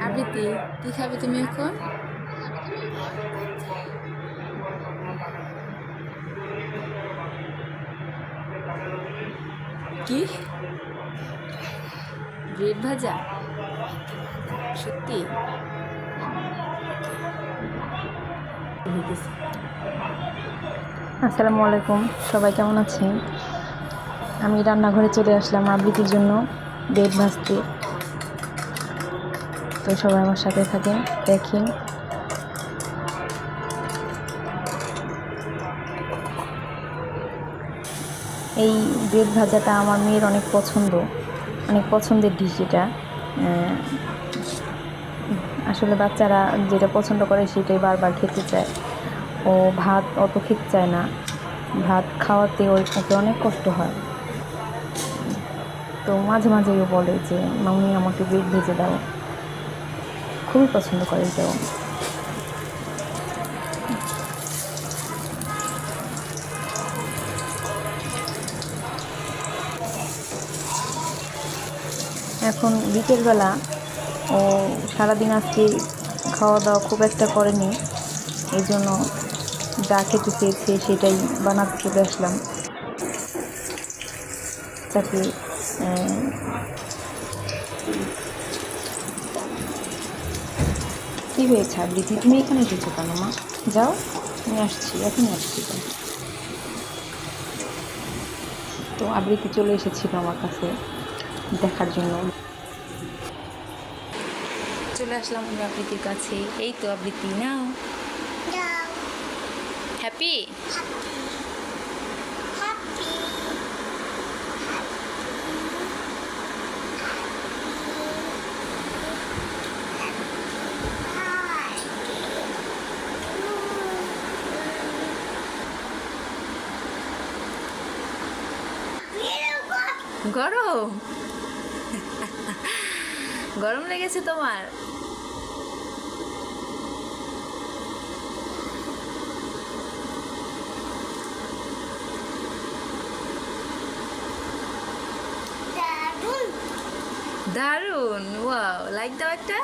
আবৃত্তি, কি খাবে তুমি এখন? কি ব্রেড ভাজা? সত্যি? আসসালামু আলাইকুম, সবাই কেমন আছেন? আমি রান্নাঘরে চলে আসলাম আবৃত্তির জন্য ব্রেড ভাজতে। তো সবাই আমার সাথে থাকেন, দেখেন। এই ব্রেড ভাজাটা আমার মেয়ের অনেক পছন্দের ডিশ এটা। আসলে বাচ্চারা যেটা পছন্দ করে সেটাই বারবার খেতে চায়। ও ভাত অত খেতে চায় না, ভাত খাওয়াতে ওকে অনেক কষ্ট হয়। তো মাঝে মাঝেও বলে যে মাম্মি আমাকে ব্রেড ভেজে দাও, খুবই পছন্দ করে এটাও। এখন বিকেলবেলা ও সারাদিন আজকে খাওয়া দাওয়া খুব একটা করেনি, এই জন্য যা খেতে চেয়েছে সেটাই বানাতে চলে আসলাম তাকে। কী হয়েছে আবৃত্তি, তুমি এখানে এসেছো কেন মা? যাও, আমি আসছি, এখনই আসছি। তো আবৃত্তি চলে এসেছিল আমার কাছে দেখার জন্য। চলে আসলাম আমি আবৃত্তির কাছে। এই তো আবৃত্তি, নাও। হ্যাপি? গরম? গরম লেগেছে তোমার? দারুণ, ওয়াও, লাইক দাও একটা।